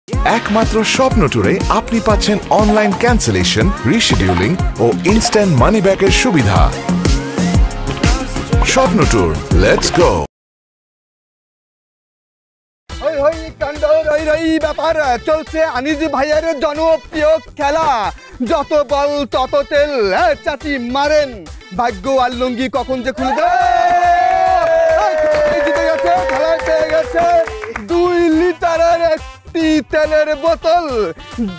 একমাত্র স্বপ্ন ট্যুরে আপনি পাচ্ছেন অনলাইন ক্যান্সেলেশন, রিশিডিউলিং ও ইনস্ট্যান্ট মানি ব্যাকের সুবিধা। স্বপ্ন ট্যুর, লেটস গো। ব্যাপার চলছে আনিস ভাইয়ের জনপ্রিয় খেলা, যত বল তত তেল। চাচি মারেন, ভাগ্য আর লুঙ্গি কখন যে খুলে জিতে গেছে, খেলায় পেয়ে গেছে 2 লিটারের একটি তেলের বোতল।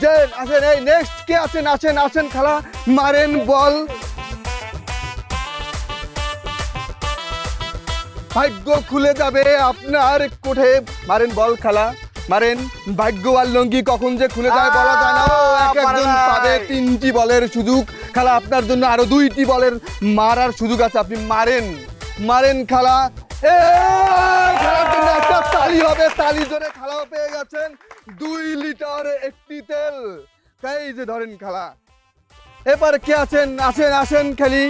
যে আসেন, এই নেক্সট কে আছেন? আসেন আসেন, খেলা মারেন বল। ভাগ্য খুলে যাবে আপনার কোঠে। মারেন বল, খেলা মারেন। ভাগ্য আর লঙ্গি কখন যে খুলে যায় বলা যায় না। একজন পাবে 3টি বলের সুযোগ। খেলা আপনার জন্য আরো 2টি বলের মারার সুযোগ আছে। আপনি মারেন মারেন খেলা। খেলার জন্য একটা তালি হবে, তালি জোরে। খেলাও পেয়ে গেছেন 2 লিটার একটি তেল। এই যে ধরেন খেলা। এবার কে আছেন? আসেন আসেন খেলি,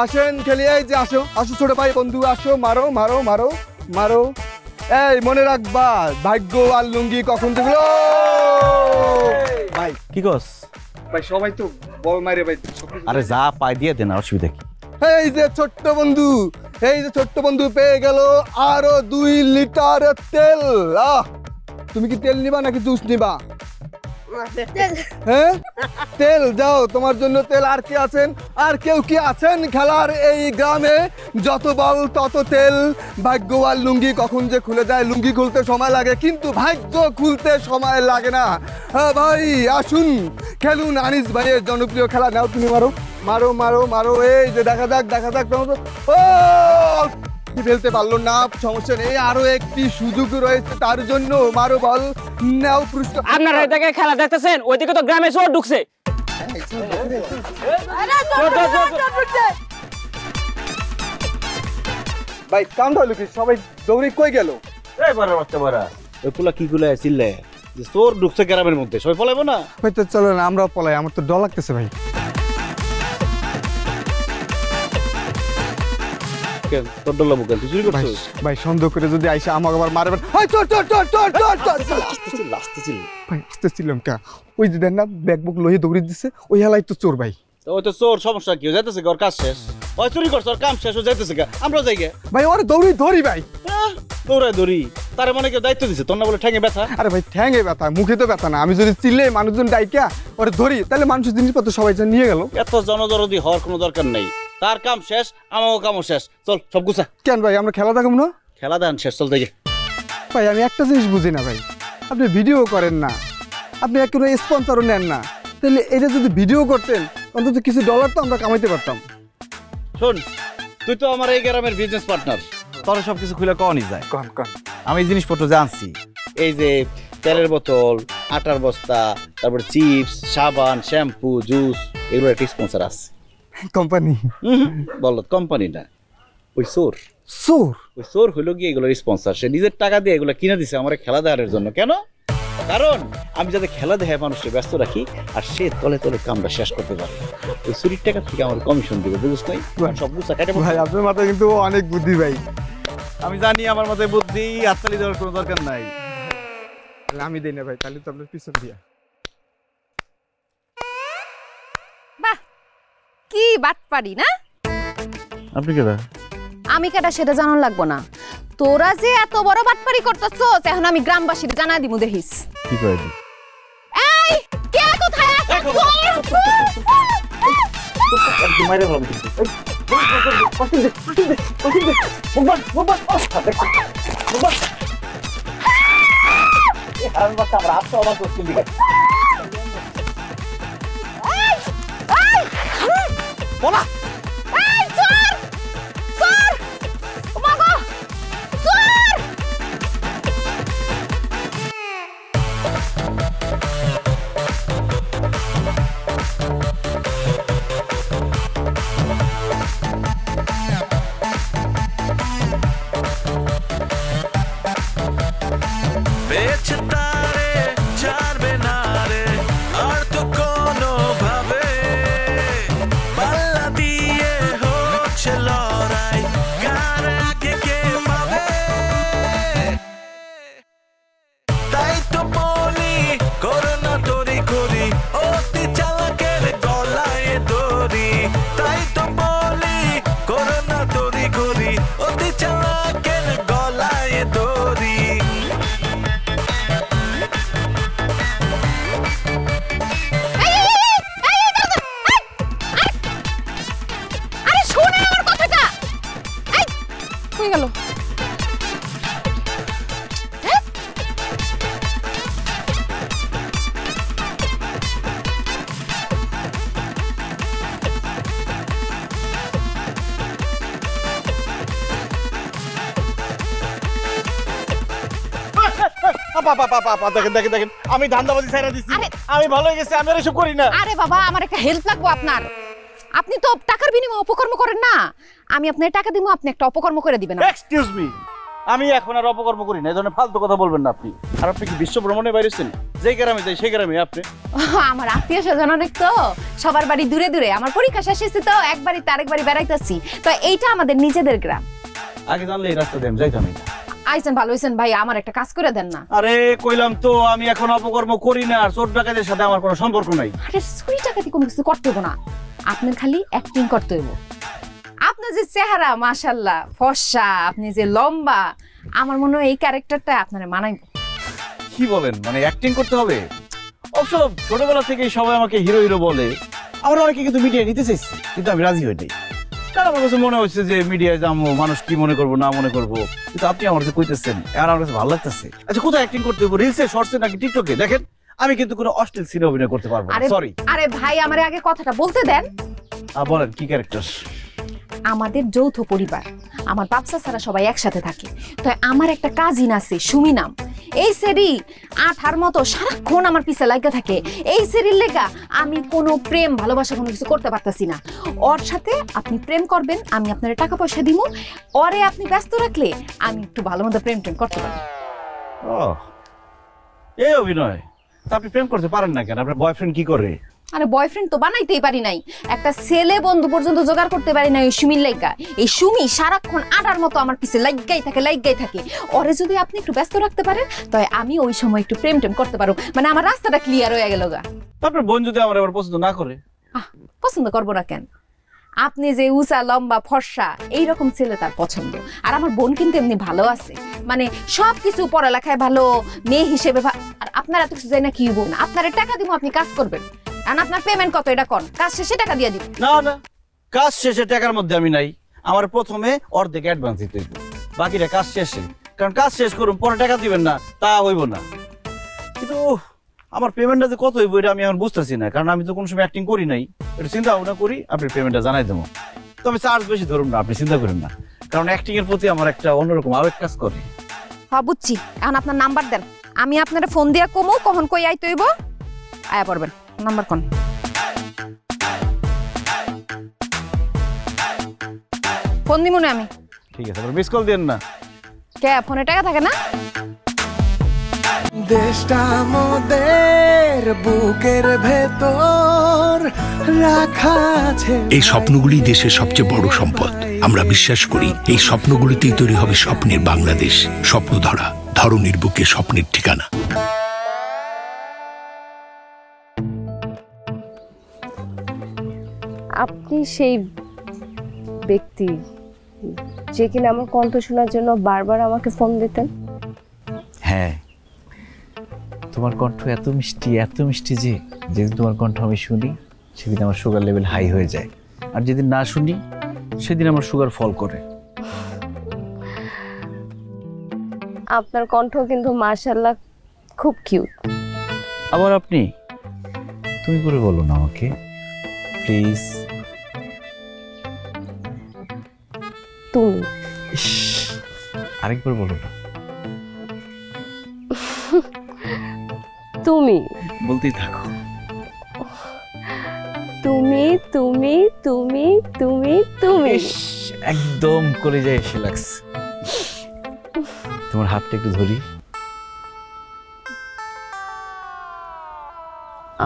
আসেন খেলি। এই যে আসো আসো ছোট ভাই বন্ধু, আসো, মারো মারো মারো মারো। এই মনে রাখবা, ভাগ্য আর লুঙ্গি কখন দেখলো। ভাই কি কস ভাই? সবাই তো বল মারে ভাই। আরে যা পাই দিয়ে দে না, অসুবিধা কি? এই যে ছোট্ট বন্ধু, এই যে ছোট্ট বন্ধু পেয়ে গেল আরো 2 লিটার তেল। তুমি কি তেল নিবা নাকি জুস নিবা? হ্যাঁ তেল, যাও তোমার জন্য তেল। আর কে আছেন? আর কেউ কি আছেন খেলার এই গ্রামে? যত বল তত তেল। ভাগ্য আর লুঙ্গি কখন যে খুলে যায়। লুঙ্গি খুলতে সময় লাগে, কিন্তু ভাগ্য খুলতে সময় লাগে না। হ্যাঁ ভাই আসুন খেলুন আনিস ভাইয়ের জনপ্রিয় খেলা। নাও তুমি মারো মারো মারো মারো। এই যে দেখা যাক দেখা যাক। ও ফেলতে পারলো না, সমস্যা নেই, আরো একটি সুযোগ রয়েছে তার জন্য। মারো বল, নাও পুরস্কার। আপনারা এদিকে খেলা দেখতেছেন, ওইদিকে তো গ্রামে চোর ঢুকছে। ভাই কামটা হলো কি? সবাই দৌড়ে কই গেল? এই বড় বাচ্চা বড়া, ওই পোলা কি গুলো চিল্লে যে চোর ঢুকছে গ্রামের মধ্যে, সবাই পলাইবো না? হয়তো চলো না, আমরাও পলাই। আমার তো ডর লাগতেছে ভাই। তোর ডর লাগবো কেন? তুই চুরি করছিস? ভাই সন্দেহ করে যদি আইসা আমাকে আবার মারবেন। হাই চোর চোর চোর চোর চোর চোর। লাস্টে চিল্লি ভাই আসতেছিলাম কা, ওই যে দেন না ব্যাগ বুক লইয়ে দৌড়ে দিচ্ছে, ওই হালাই তো চোর ভাই। ওই তো চোর, সমস্যা কি? যাইতেছে ওর কাজ শেষ, ওই চুরি করছে, ওর কাম শেষ, ও যাইতেছে গা, আমরাও যাই গে। ভাই ওরে দৌড়ি ধরি ভাই। দৌড়াই ধরি তারে মনে কেউ দায়িত্ব দিছে, তোর না বলে ঠ্যাঙে ব্যথা? আরে ভাই ঠ্যাঙে ব্যথা, মুখে তো ব্যথা না। আমি যদি চিল্লে মানুষজন ডাইকা ওরে ধরি, তাহলে মানুষের জিনিসপত্র সবাই নিয়ে গেল। এত জনদরদি হওয়ার কোনো দরকার নেই। তার কাম শেষ, আমারও কামও শেষ। চল সব গুছা। কেন ভাই আমরা খেলা দেখাবো না? খেলা দেন শেষ, চল দেখে। ভাই আমি একটা জিনিস বুঝি না ভাই, আপনি ভিডিও করেন না, আপনি কোনো স্পন্সরও নেন না, তাহলে এটা যদি ভিডিও করতেন অন্তত কিছু ডলার তো আমরা কামাইতে পারতাম। শোন, তুই তো আমার এই গ্রামের বিজনেস পার্টনার, তোর সব কিছু খুলে কওয়ানি যায়। কন কন। আমি এই জিনিসপত্র জানছি, এই যে তেলের বোতল, আটার বস্তা, তারপর চিপস, সাবান, শ্যাম্পু, জুস, এগুলো একটা স্পন্সর আছে। কোম্পানি? বলো কোম্পানি না, ওই চোর। চোর? ওই চোর হইলো গিয়ে এগুলোর স্পন্সর। সে নিজের টাকা দিয়ে এগুলো কিনে দিছে আমার খেলা দেখার জন্য। কেন? কারণ আমি যাতে খেলা দেখায় মানুষকে ব্যস্ত রাখি, আর সে তলে তলে কামটা শেষ করতে পারে। ওই চুরির টাকা থেকে আমার কমিশন দিবে, বুঝছ নাই? সব গুছা কাটে। ভাই আপনার মাথায় কিন্তু অনেক বুদ্ধি ভাই। আমি জানি আমার মাথায় বুদ্ধি, হাততালি দেওয়ার কোনো দরকার নাই। আমি দেই না ভাই, তাহলে তো আপনার পিছন দিয়া। বাহ, কি বাটপারি না? আপনি কেডা? আমি কেডা সেটা জানার লাগবো না। তোরা যে এত বড় বাটপারি করতেছস, এখন আমি গ্রামবাসীর জানা দিমু, দেখিস। কি কয়? এই কে কোথায় আছে? বলা পাল্লা দিয়ে দেখেন দেখেন দেখেন, আমি ধান্দাবাজি ছাইরা দিছি, আমি ভালো হয়ে গেছি, আমি আর এসব করি না। আরে বাবা, আমার একটা হেল্প লাগবে আপনার। আপনি তো টাকার বিনিময়ে অপকর্ম করেন না, আমি আপনার টাকা দিব, আপনি একটা অপকর্ম করে দিবেন। এক্সকিউজ মি, আমি এখন আর অপকর্ম করি না, এই ধরনের ফালতু কথা বলবেন না আপনি। আর আপনি কি বিশ্ব ভ্রমণে বাইরেছেন? যেই গ্রামে যাই সেই গ্রামে আপনি। আমার আত্মীয় স্বজন অনেক তো, সবার বাড়ি দূরে দূরে, আমার পরীক্ষা শেষ হয়েছে তো এক বাড়িতে আরেক বাড়ি বেড়াইতেছি, তো এইটা আমাদের নিজেদের গ্রাম। আগে জানলে এই রাস্তা দিয়ে আমি যাইতাম না। আইছেন ভালো হইছেন ভাই, আমার একটা কাজ করে দেন না। আরে কইলাম তো আমি এখন অপকর্ম করি না, আর চোর ডাকাতের সাথে আমার কোনো সম্পর্ক নাই। আরে চুরি টাকাতে কোনো কিছু করতে হইব না, আপনার খালি অ্যাক্টিং করতে হইব। আপনার যে চেহারা মাশাআল্লাহ ফর্সা, আপনি যে লম্বা, আমার মনে হয় এই ক্যারেক্টারটা আপনারে মানাইব। কি বলেন, মানে অ্যাক্টিং করতে হবে? অবশ্য ছোটবেলা থেকেই সবাই আমাকে হিরো হিরো বলে, আমার অনেকে কিন্তু মিডিয়ায় নিতে চাইছে, কিন্তু আমি রাজি হই নাই। কারণ আমার কাছে মনে হচ্ছে যে মিডিয়ায় যাবো, মানুষ কি মনে করবো না মনে করবো, কিন্তু আপনি আমার কাছে কইতেছেন, আর আমার কাছে ভালো লাগতেছে। আচ্ছা, কোথায় অ্যাক্টিং করতে হবে? রিলসে, শর্টসে নাকি টিকটকে? দেখেন আমি কিন্তু কোনো অশ্লীল সিনে অভিনয় করতে পারবো না, সরি। আরে ভাই, আমারে আগে কথাটা বলতে দেন। বলেন কি ক্যারেক্টার? আমাদের যৌথ পরিবার, আমার বাপসা ছাড়া সবাই একসাথে থাকে, তো আমার একটা কাজিন আছে সুমি নাম। এই সেরি আঠার মতো সারাক্ষণ আমার পিছে লাগা থাকে। এই সেরির লেগা আমি কোনো প্রেম ভালোবাসা কোনো কিছু করতে পারতাছি না। ওর সাথে আপনি প্রেম করবেন, আমি আপনার টাকা পয়সা দিব, ওরে আপনি ব্যস্ত রাখলে আমি একটু ভালো মতো প্রেম করতে পারি। এই অভিনয় তা আপনি প্রেম করতে পারেন না কেন? আপনার বয়ফ্রেন্ড কি করে? আরে বয়ফ্রেন্ড তো বানাইতেই পারি নাই, একটা ছেলে বন্ধু পর্যন্ত জোগাড় করতে পারি নাই ওই সুমির লাইগা। এই সুমি সারাক্ষণ আটার মতো আমার পিছে লাইগাই থাকে। ওরে যদি আপনি একটু ব্যস্ত রাখতে পারেন, তাই আমি ওই সময় একটু প্রেম করতে পারবো, মানে আমার রাস্তাটা ক্লিয়ার হয়ে গেল গা। আপনার বোন যদি আমার আবার পছন্দ না করে? পছন্দ করবো না কেন? আপনি যে উঁচা লম্বা ফর্সা এইরকম ছেলে তার পছন্দ। আর আমার বোন কিন্তু এমনি ভালো আছে, মানে সবকিছু পড়ালেখায় ভালো, মেয়ে হিসেবে। আর আপনার এত কিছু যাই না কি বোন, আপনার টাকা দিব, আপনি কাজ করবেন, আর আপনার পেমেন্ট কত এটা কোন, কাজ শেষে টাকা দিয়ে দিবেন। না না, কাজ শেষে টাকার মধ্যে আমি নাই। আমার প্রথমে অর্ধেক অ্যাডভান্স দিতে হইব, বাকিটা কাজ শেষে। কারণ কাজ শেষ করুন, পরে টাকা দিবেন না, তা হইব না। কিন্তু আমার পেমেন্টটা যে কত হইব এটা আমি এখন বুঝতেছি না, কারণ আমি তো কোনো সময় অ্যাক্টিং করি নাই। এটা চিন্তা ভাবনা করি, আপনি পেমেন্টটা জানাই দেবো। তো আমি চার্জ বেশি ধরুন না, আপনি চিন্তা করেন না, কারণ অ্যাক্টিং এর প্রতি আমার একটা অন্যরকম আবেগ কাজ করে। হ্যাঁ বুঝছি, এখন আপনার নাম্বার দেন, আমি আপনার ফোন দিয়া কমু কখন কই আইতে হইব, আয়া পড়বেন। নাম্বার কোন? ফোন দিব না আমি। ঠিক আছে, মিস কল দেন না। কে ফোনে টাকা থাকে না? দেশটা আমাদের বুকের ভেতর রাখা আছে। এই স্বপ্নগুলি দেশের সবচেয়ে বড় সম্পদ। আমরা বিশ্বাস করি এই স্বপ্নগুলিতেই তৈরি হবে স্বপ্নের বাংলাদেশ। স্বপ্ন ধরা, ধরনীর বুকে স্বপ্নের ঠিকানা। আপনি সেই ব্যক্তি যে কিনা আমার কণ্ঠ শোনার জন্য বারবার আমাকে ফোন দিতেন? হ্যাঁ, তোমার কণ্ঠ এত মিষ্টি যে যেদিন তোমার কণ্ঠ আমি শুনি সেদিন আমার সুগার লেভেল হাই হয়ে যায়, আর যেদিন না শুনি সেদিন আমার সুগার ফল করে। আপনার কণ্ঠ কিন্তু মাশাআল্লাহ খুব কিউট। আবার আপনি তুমি করে বলো না আমাকে প্লিজ। তুমি আরেকবার বলো না। তুমি বলতেই থাকো। তুমি তুমি তুমি তুমি তুমি একদম কলিজায় এসে লাগছে। তোমার হাতটা একটু ধরি।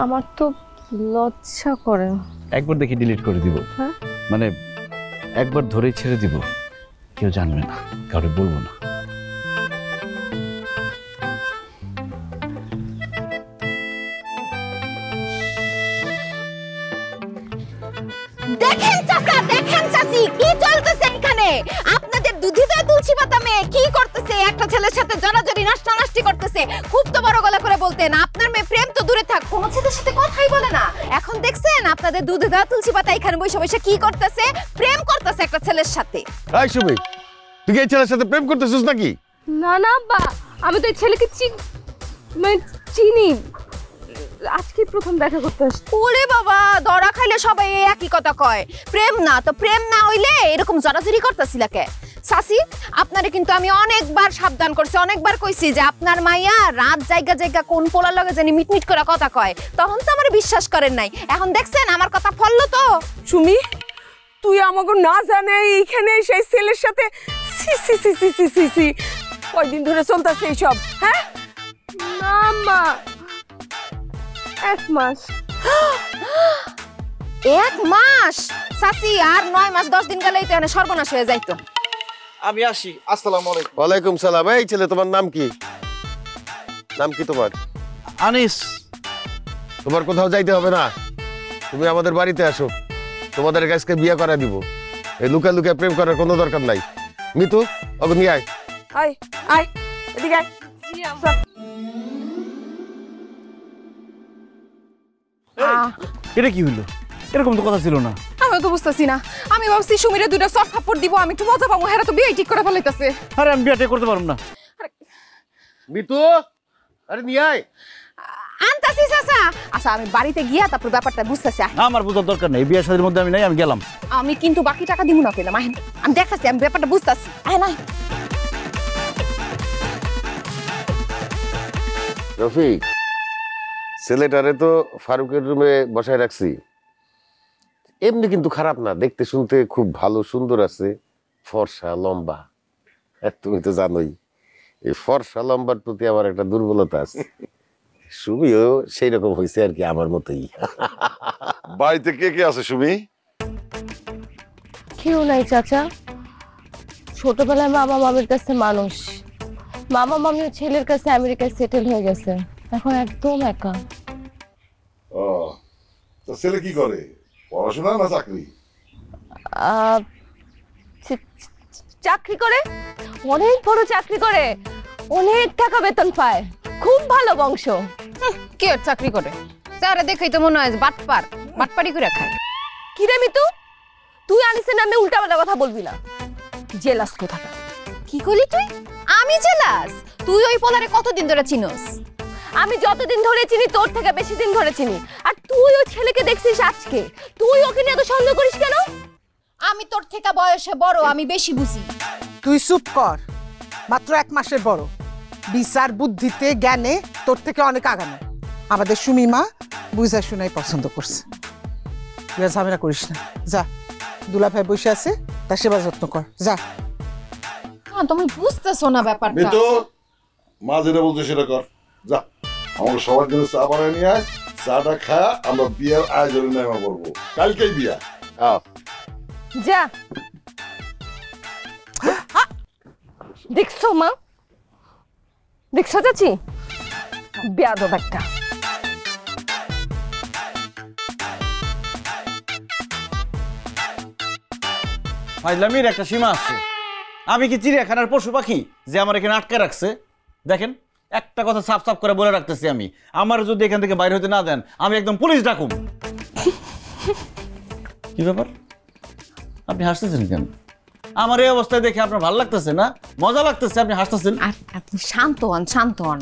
আমার তো লজ্জা করে। একবার দেখি ডিলিট করে দিব। হ্যাঁ, মানে একবার ধরেই ছেড়ে দিব, কেউ জানবে না, কাউকে বলবো না। দেখেন চাচা, দেখেন চাচি, কি চলতেছে এখানে? আপনাদের দুধিতা তুলসী পাতা মেয়ে কি করতেছে? একটা ছেলের সাথে জড়াজড়ি নষ্টানষ্টি করতেছে। খুব তো বড় গলা করে বলতেন, আপনার মেয়ে প্রেম তো দূরে থাক, কোন ছেলের সাথে কথাই বলে না। এখন দেখছেন আপনাদের দুধিতা তুলসী পাতা এখানে বসে বসে কি করতেছে? প্রেম করতেছে একটা ছেলের সাথে। এই সুমি, তুই এই ছেলের সাথে প্রেম করতেছিস নাকি? না না আব্বা, আমি তো এই ছেলেকে চিনি, আজকে প্রথম দেখা করতে আসছি। ওরে বাবা, ধরা খাইলে সবাই একই কথা কয়, প্রেম না তো প্রেম না হইলে এরকম জড়াজড়ি করতেছিলা কে? সাসি আপনারে কিন্তু আমি অনেকবার সাবধান করছি, অনেকবার কইছি যে আপনার মাইয়া রাত জায়গা জায়গা কোন পোলার লগে জানি মিটমিট করে কথা কয়, তখন তো আমার বিশ্বাস করেন নাই। এখন দেখছেন আমার কথা ফললো তো। সুমি তুই আমাকে না জানে এইখানে সেই ছেলের সাথে সি সি সি সি সি সি সি কয়দিন ধরে চলতেছে এইসব? হ্যাঁ না মা, 1 মাস। 1 মাস? সাসি আর 9 মাস 10 দিন গেলেই তো এখানে সর্বনাশ হয়ে যাইতো। আমি আসি, আসসালামু আলাইকুম। ওয়ালাইকুম সালাম। এই ছেলে, তোমার নাম কি? নাম কি তোমার? আনিস। তোমার কোথাও যাইতে হবে না, তুমি আমাদের বাড়িতে আসো, তোমাদের কাছকে বিয়ে করা দিব। এই লুকা লুকা প্রেম করার কোনো দরকার নাই। মিতু, ওকে নিয়ে আয়। আয় আয় এদিকে আয়। এটা কি হইলো? এরকম তো কথা ছিল না। আমি তো বুঝতেছি না, আমি ভাবছি সুমিরে 2টা সফট থাপ্পড় দিব, আমি একটু মজা পাবো। হেরা তো বিয়ে ঠিক করে ফেলাইতেছে। আরে আমি বিয়েটা করতে পারবো না। মিতু, আরে নিয়ে আয়। আনতাছি চাচা। আচ্ছা আমি বাড়িতে গিয়া তারপর ব্যাপারটা বুঝতেছি। আমার বুঝার দরকার নেই, বিয়ের শাদীর মধ্যে আমি নাই, আমি গেলাম। আমি কিন্তু বাকি টাকা দিব না পেলাম। আমি দেখাচ্ছি, আমি ব্যাপারটা বুঝতেছি। নাই রফিক, ছেলেটারে তো ফারুকের রুমে বসায় রাখছি। এমনি কিন্তু খারাপ না, দেখতে শুনতে খুব ভালো, সুন্দর আছে, ফর্সা লম্বা। তুমি তো জানোই এই ফর্সা লম্বার প্রতি আমার একটা দুর্বলতা আছে। সুমিও সেই রকম হয়েছে আর কি, আমার মতোই। বাড়িতে কে কে আছে সুমি? কেউ নাই চাচা, ছোটবেলায় মামা মামির কাছে মানুষ, মামা মামিও ছেলের কাছে আমেরিকায় সেটেল হয়ে গেছে, এখন একদম একা। ও, তো ছেলে কি করে, পড়াশোনা না চাকরি? চাকরি করে, অনেক বড় চাকরি করে, অনেক টাকা বেতন পায়, খুব ভালো বংশ। কি আর চাকরি করে, যারা দেখেই তো মনে হয় বাটপাড়ি করে খায়। কি রে মিতু, তুই আনিসের নামে উল্টাপাল্টা কথা বলবি না, জেলাস কোথাটা। কি করলি তুই? আমি জেলাস? তুই ওই পোলারে কতদিন ধরে চিনোস? আমি যতদিন ধরে চিনি তোর থেকে বেশি দিন ধরে চিনি, আর তুই ওই ছেলেকে দেখছিস আজকে, তুই ওকে নিয়ে এত সন্দেহ করিস কেন? আমি তোর থেকে বয়সে বড়, আমি বেশি বুঝি। তুই চুপ কর, মাত্র 1 মাসের বড়, বিচার বুদ্ধিতে জ্ঞানে তোর থেকে অনেক আগানো। আমাদের সুমি মা বুঝা শুনাই পছন্দ করছে। তুই আর ঝামেলা করিস না, যা, দুলা ভাই বসে আছে, তার সেবা যত্ন কর, যা। তুমি বুঝতেছো না ব্যাপারটা। মিতু, মা যেটা বলছে সেটা কর, যা। আমাকে সবার জন্য চা বানিয়ে নিয়ে আয়, চাটা খায়া আমরা বিয়ের আয়োজনে নেমে পড়বো। কালকেই বিয়া। যা। দেখছো মা, দেখছো চাচি, বেয়াদব একটা। ফাইজলামির একটা সীমা আছে। আমি কি চিড়িয়াখানার পশু পাখি যে আমার এখানে আটকে রাখছে? দেখেন, একটা কথা সাফ সাফ করে বলে রাখতেছি, আমি আমার যদি এখান থেকে বাইরে হতে না দেন, আমি একদম পুলিশ ডাকুম। কি ব্যাপার, আপনি হাসতেছেন কেন? আমার এই অবস্থায় দেখে আপনার ভালো লাগতেছে না? মজা লাগতেছে, আপনি হাসতেছেন। আপনি শান্ত হন, শান্ত হন।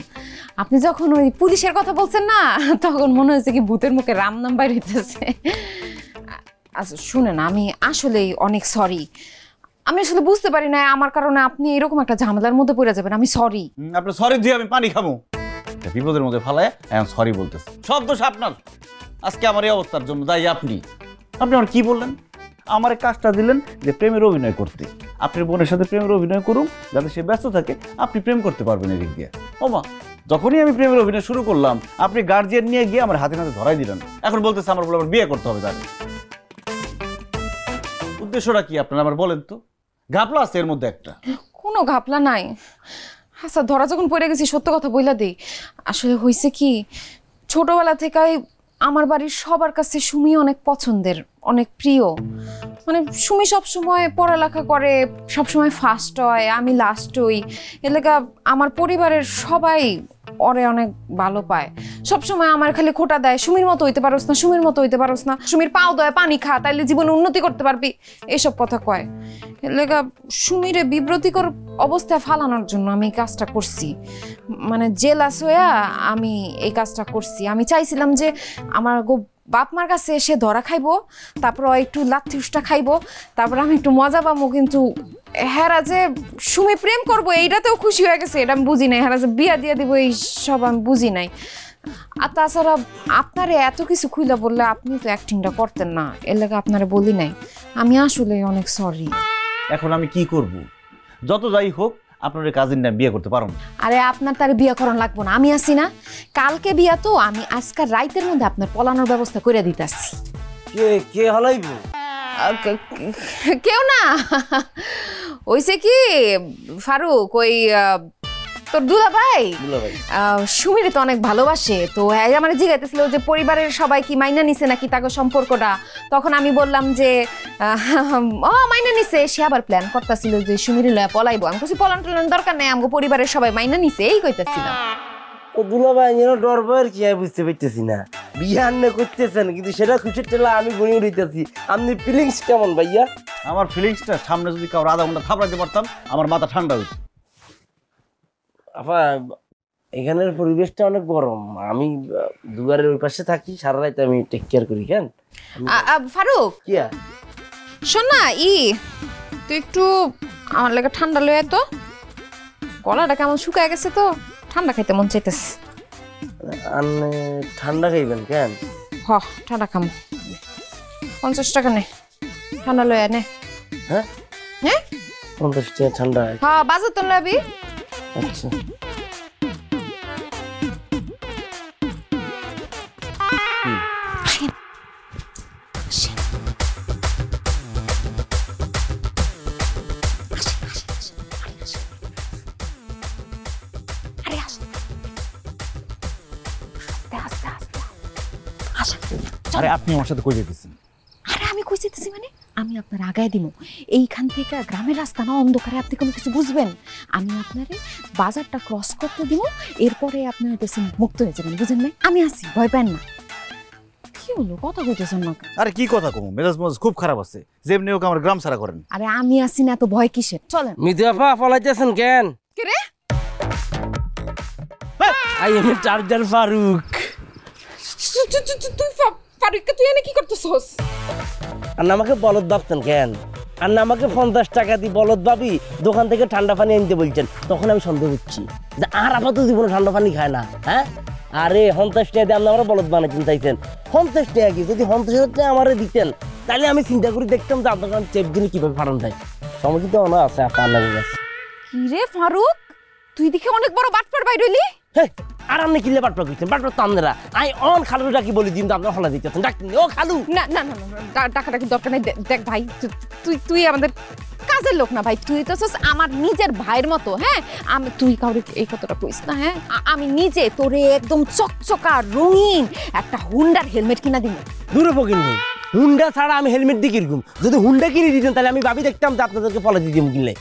আপনি যখন ওই পুলিশের কথা বলছেন না, তখন মনে হয়েছে কি ভূতের মুখে রাম নাম বাইর হইতেছে। আচ্ছা শুনেন, আমি আসলেই অনেক সরি। আমি আসলে বুঝতে পারি না আমার কারণে আপনি এরকম একটা ঝামেলার মধ্যে পড়ে যাবেন। আমি সরি। আপনার সরি দিয়ে আমি পানি খাবো? বিপদের মধ্যে ফালায় এখন সরি বলতেছে। সব দোষ আপনার। আজকে আমার এই অবস্থার জন্য দায়ী আপনি। আপনি আমার কি বললেন? আমার কাজটা দিলেন যে প্রেমের অভিনয় করতে। আপনার বোনের সাথে প্রেমের অভিনয় করুন, যাতে সে ব্যস্ত থাকে, আপনি প্রেম করতে পারবেন এদিক দিয়ে। ওমা, যখনই আমি প্রেমের অভিনয় শুরু করলাম, আপনি গার্জিয়ান নিয়ে গিয়ে আমার হাতে নাতে ধরাই দিলেন। এখন বলতেছে আমার বলে আবার বিয়ে করতে হবে তাদের। উদ্দেশ্যটা কি আপনার আমার বলেন তো? ঘাপলা আছে এর মধ্যে একটা? কোনো ঘাপলা নাই। আচ্ছা ধরা যখন পড়ে গেছি, সত্য কথা বইলা দেই। আসলে হয়েছে কি, ছোটবেলা থেকেই আমার বাড়ির সবার কাছে সুমি অনেক পছন্দের, অনেক প্রিয়। মানে সুমি সবসময় পড়ালেখা করে, সবসময় ফার্স্ট হয়, আমি লাস্ট হই। এলাকা আমার পরিবারের সবাই ওরে অনেক ভালো পায়। সবসময় আমার খালি খোটা দেয়, সুমির মতো হইতে পারোস না, সুমির মতো হইতে পারোস না, সুমির পাও দয় পানি খা, তাইলে জীবনে উন্নতি করতে পারবি, এসব কথা কয়। এলাকা সুমিরে বিব্রতিকর অবস্থায় ফালানোর জন্য আমি এই কাজটা করছি। মানে জেলাস হইয়া আমি এই কাজটা করছি। আমি চাইছিলাম যে আমার বাপ মার কাছে এসে ধরা খাইবো, তারপর একটু লাথি উষ্টা খাইবো, তারপর আমি একটু মজা পাবো। কিন্তু হেরা যে সুমি প্রেম করবো এইটাতেও খুশি হয়ে গেছে, এটা আমি বুঝি নাই। হেরা যে বিয়া দিয়া দিব এই সব আমি বুঝি নাই। আর তাছাড়া আপনারে এত কিছু খুইলা বললে আপনি তো অ্যাক্টিংটা করতেন না, এর লাগে আপনারে বলি নাই। আমি আসলে অনেক সরি। এখন আমি কি করব? যত যাই হোক আপনার কাজিন না বিয়ে করতে পারো না। আরে আপনার তার বিয়া করান লাগবো না, আমি আছি না। কালকে বিয়া তো, আমি আজকাল রাইতের মধ্যে আপনার পলানোর ব্যবস্থা করে দিতেছি। কে হলাইব? কেউ না, ওইসে কি ফারুক, ওই তোর দুলা ভাই সুমিরে তো অনেক ভালোবাসে। তো আমার জিজ্ঞাসা যে পরিবারের সবাই কি মাইনা নিছে নাকি তাকে সম্পর্কটা। তখন আমি বললাম যে মাইনা নিছে। সে আবার প্ল্যান করতেছিল যে সুমিরে লয়া পলাইবো। আমি কিছু পলান টলান দরকার নেই, আমাকে পরিবারের সবাই মাইনা নিছে এই কইতাছিলাম। ও দুলা ভাই যেন ডর ভয়ের কি বুঝতে পারতেছি না। বিয়ে আন্নে করতেছেন কিন্তু সেটা খুশির টেলা আমি গুনি উড়িতেছি। আপনি ফিলিংস কেমন ভাইয়া? আমার ফিলিংসটা সামনে যদি কাউ আধা ঘন্টা থাপড়াতে পারতাম আমার মাথা ঠান্ডা হইতো। আপা এখানের পরিবেশটা অনেক গরম, আমি দুয়ারের ওই পাশে থাকি, সারা রাত আমি টেক কেয়ার করি। কেন ফারুক কি শোন না, তুই একটু আমার লাগে ঠান্ডা লয়ে তো, গলাটা কেমন শুকায় গেছে তো, ঠান্ডা খাইতে মন চাইতেছে। ঠান্ডা খাইবেন কেন? ঠান্ডা খাম, 50 টাকা নে, ঠান্ডা লয়ে নে। হ্যাঁ হ্যাঁ 50 টাকা ঠান্ডা? হ্যাঁ বাজার তো লাবি। আচ্ছা আরে আপনি আমার সাথে কই যেতেছেন? আরে আমি কই যেতেছি মানে আমি আপনার আগায় দিব। এইখান থেকে গ্রামের রাস্তা না, অন্ধকারে আপনি কোনো কিছু বুঝবেন। আমি আপনারে বাজারটা ক্রস করতে দিব, এরপরে আপনি হইতেছেন মুক্ত হয়ে যাবেন, বুঝেন না? আমি আছি, ভয় পান না। কি হলো, কথা কইতেছেন না? আরে কি কথা কমু, মেজাজ খুব খারাপ আছে, যেমনি হোক আমার গ্রাম ছাড়া করেন। আরে আমি আছি না, এত ভয় কিসের? চলেন। মিতু আপা পলাইতেছেন কেন? কে রে? I am charger Faruk. তুই ফারুককে তুই এনে কি করতেছস? আর আমাকে বলদ ভাবতেন কেন? আর আমাকে 50 টাকা দিয়ে বলদ ভাবি দোকান থেকে ঠান্ডা পানি আনতে বলছেন। তখন আমি সন্দেহ করছি যে আর আপাতত জীবনে ঠান্ডা পানি খায় না। হ্যাঁ আরে 50 টাকা দিয়ে আপনি আমার বলদ বানাইছেন চাইছেন। 50 টাকা কি যদি 50 টাকা আমারে দিতেন তাহলে আমি চিন্তা করে দেখতাম যে আপনার চেপ দিনে কিভাবে ফাটান যায়। সময় কিন্তু অনা আছে আপনার কাছে। কি রে ফারুক, তুই দেখে অনেক বড় বাটপার বাইর হইলি। আর আপনি কিলে বাটপা কইছেন? বাটপা তো আপনারা। আই অন খালুটা কি বলি দিন তো আপনার হলা দিতেছেন। ডাক ও খালু। না না না টাকাটা কি দরকার নাই। দেখ ভাই, তুই আমাদের কাজের লোক না ভাই, তুই তো আমার নিজের ভাইয়ের মতো। হ্যাঁ তুই কাউরে এই কথাটা কইস না। হ্যাঁ আমি নিজে তোরে একদম চকচকা রঙিন একটা হুন্ডার হেলমেট কিনা দিব। দূরে পকিন নেই, হুন্ডা ছাড়া আমি হেলমেট দিয়ে কিরকম? যদি হুন্ডা কিনে দিতেন তাহলে আমি ভাবি দেখতাম যে আপনাদেরকে পলা দিয়ে কিনলে।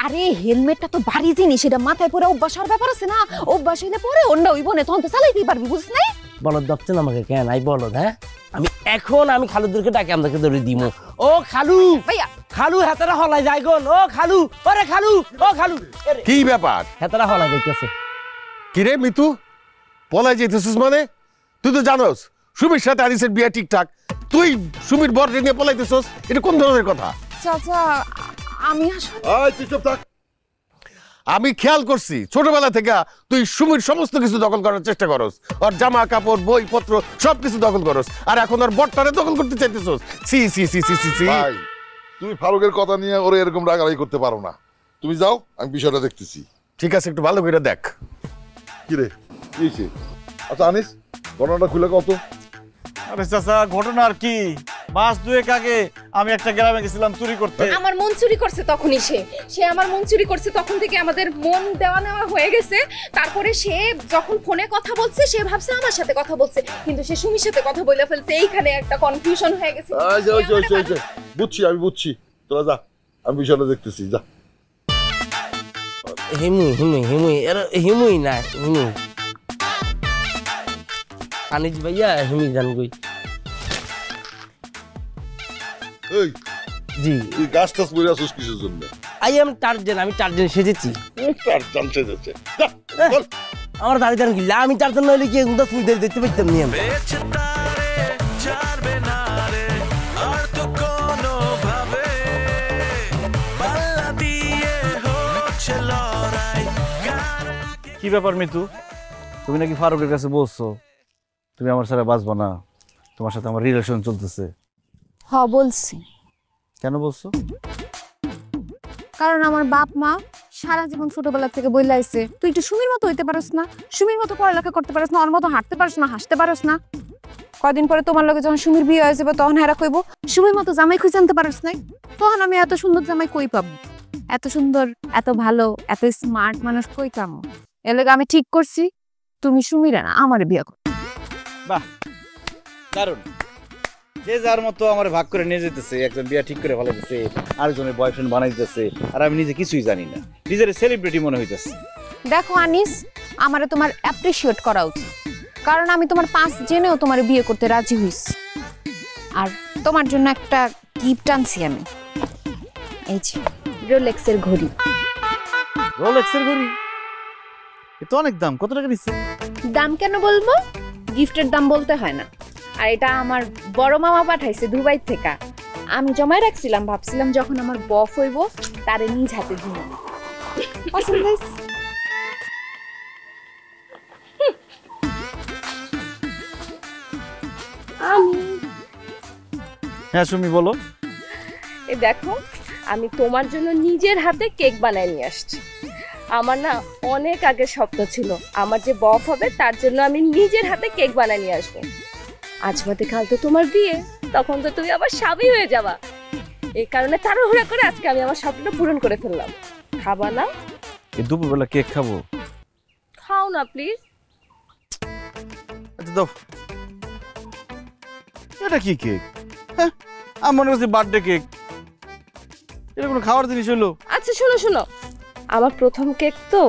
আরে হেলমেটটা তো ভারী জিনিস, এটা মাথায় পরে অভ্যাস হওয়ার ব্যাপার আছে না। অভ্যাস হইলে পরে অন্য হইব না, তখন তো চালাইতেই পারবি, বুঝছ নাই? বলদ দপ্তর আমাকে কেন? আই বলদ। হ্যাঁ আমি খালুদেরকে ডাকে আমাকে ধরে দিব। ও খালু ভাইয়া, খালু হেতারা হলাই যায় গন। ও খালু, ওরে খালু, ও খালু। কি ব্যাপার? হেতারা হলাই যাইতেছে। কি রে মিতু, পলাই যেতেছিস মানে? তুই তো জানোস সুমির সাথে আনিসের বিয়ে ঠিকঠাক, তুই সুমির বর নিয়ে পলাইতেছস, এটা কোন ধরনের কথা? চাচা আমি আসলে তুই চুপ থাক। আমি খেয়াল করছি ছোটবেলা থেকে তুই সুমির সমস্ত কিছু দখল করার চেষ্টা করস, ওর জামা কাপড় বই পত্র সবকিছু দখল করস, আর এখন ওর বরটারে দখল করতে চাইতেছস। সি সি সি সি সি সি। ভাই তুমি ফারুকের কথা নিয়ে ওরে এরকম রাগারাগি করতে পারো না। তুমি যাও, আমি বিষয়টা দেখতেছি। ঠিক আছে, একটু ভালো করে দেখ। কি রে কি হয়েছে? আচ্ছা আনিস, ঘটনাটা খুলে কত? আরে চাচা ঘটনা আর কি, মাস দুয়েক আগে আমি একটা গ্রামে গেছিলাম চুরি করতে। আমার মন চুরি করছে তখনই সে আমার মন চুরি করছে, তখন থেকে আমাদের মন দেওয়া নেওয়া হয়ে গেছে। তারপরে সে যখন ফোনে কথা বলছে সে ভাবছে আমার সাথে কথা বলছে, কিন্তু সে সুমির সাথে কথা বলে ফেলছে। এইখানে একটা কনফিউশন হয়ে গেছে। বুঝছি, আমি বুঝছি, তোরা যা, আমি বিষয়টা দেখতেছি। যা হিমুই না হিমু আনিস ভাইয়া, হিমি জান গই। এই জি তুই গাছ টাছ পরে আসছিস কিসের জন্য? আমি টার্জেন সেজেছি। টার্জেন সেজেছে? আমার দাঁড়িয়ে দাঁড়িয়ে গিলা আমি টার্জেন নইলে কি এগুলো ফুল দেখতে পাইতাম নি আমি। কি ব্যাপার মিতু, তুমি নাকি ফারুকের কাছে বলছো তুমি আমার সাথে বাঁচবা না, তোমার সাথে আমার রিলেশন চলতেছে? বলছি। কেন বলছো? কারণ আমার বাপ মা সারা জীবন ছোটবেলা থেকে বইলা আইছে তুই একটু সুমির মতো হইতে পারস না, সুমির মতো পড়ালেখা করতে পারস না, ওর মতো হাঁটতে পারস না, হাসতে পারস না। কদিন পরে তোমার লগে যখন সুমির বিয়ে হয়ে যাবে তখন হেরা কইব সুমির মতো জামাই খুঁজে আনতে পারস নাই। তখন আমি এত সুন্দর জামাই কই পাবো? এত সুন্দর, এত ভালো, এত স্মার্ট মানুষ কই কামো? এর লাগে আমি ঠিক করছি তুমি সুমিরা না আমার বিয়ে করো। বাহ, দারুণ। যে যার মতো আমার ভাগ করে নিয়ে যেতেছে, একজন বিয়া ঠিক করে ভালো দিতেছে, আরেকজনের বয়ফ্রেন্ড বানাই দিতেছে, আর আমি নিজে কিছুই জানি না, নিজের সেলিব্রিটি মনে হইতেছে। দেখো আনিস, আমারে তোমার অ্যাপ্রিশিয়েট করা উচিত, কারণ আমি তোমার পাস জেনেও তোমার বিয়ে করতে রাজি হইছি। আর তোমার জন্য একটা গিফট আনছি আমি, এই যে রোলেক্সের ঘড়ি। রোলেক্সের ঘড়ি? এ তো অনেক দাম, কত টাকা নিচ্ছে? দাম কেন বলবো, গিফটের দাম বলতে হয় না। আর এটা আমার বড় মামা পাঠাইছে দুবাই থেকে, আমি জমায় রাখছিলাম, ভাবছিলাম যখন আমার বফ হইব তারে নিজ হাতে দিব। পছন্দ হইছে? হ্যাঁ সুমি বলো। এই দেখো, আমি তোমার জন্য নিজের হাতে কেক বানায় নিয়ে আসছি। আমার না অনেক আগে স্বপ্ন ছিল আমার যে বফ হবে তার জন্য আমি নিজের হাতে কেক বানায় নিয়ে আসবো। আজ বাদে কাল তো তোমার বিয়ে, তখন তো তুমি আবার স্বামী হয়ে যাবা। এই কারণে তাড়াহুড়া করে আজকে আমি আমার স্বপ্নটা পূরণ করে ফেললাম। খাবা না? এই দুপুরবেলা কেক খাবো? খাও না প্লিজ। আচ্ছা দাও। এটা কি কেক? হ্যাঁ, আমার মনে করছি বার্থডে কেক। এটা কোনো খাওয়ার জিনিস হলো? আচ্ছা শোনো শোনো, আমার প্রথম কেক তো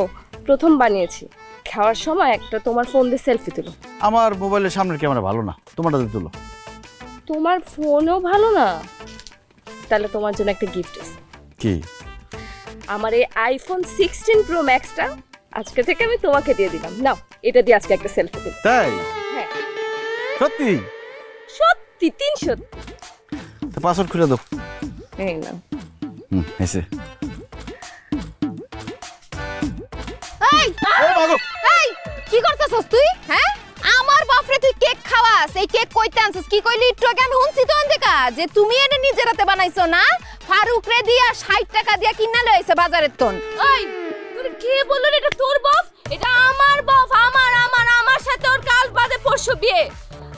প্রথম বানিয়েছি, খাওয়ার সময় একটা তোমার ফোন দিয়ে সেলফি তুলো। আমার মোবাইলের সামনের ক্যামেরা ভালো না, তোমারটা দিয়ে তুলো। তোমার ফোনও ভালো না? তাহলে তোমার জন্য একটা গিফট আছে। কি? আমার এই আইফোন 16 প্রো ম্যাক্সটা আজকে থেকে আমি তোমাকে দিয়ে দিলাম। নাও, এটা দিয়ে আজকে একটা সেলফি তুলো। তাই? হ্যাঁ। সত্যি? সত্যি, 3 সত্যি। তো পাসওয়ার্ড খুলে দাও। এই নাও। এসে এই কি করতেছস তুই? হ্যাঁ, আমার বাপরে তুই কেক খাওয়াস? এই কেক কইতে আনছস? কি কইলি একটু আগে? আমি শুনছি তো অন্ধেকা যে তুমি এটা নিজের হাতে বানাইছো না, ফারুক রে দিয়া 60 টাকা দিয়া কিনা লইছে বাজারের তন। ওই তুই কি বললি? এটা তোর বফ? এটা আমার বফ, আমার সাথে ওর কাল বাদে পরশু বিয়ে।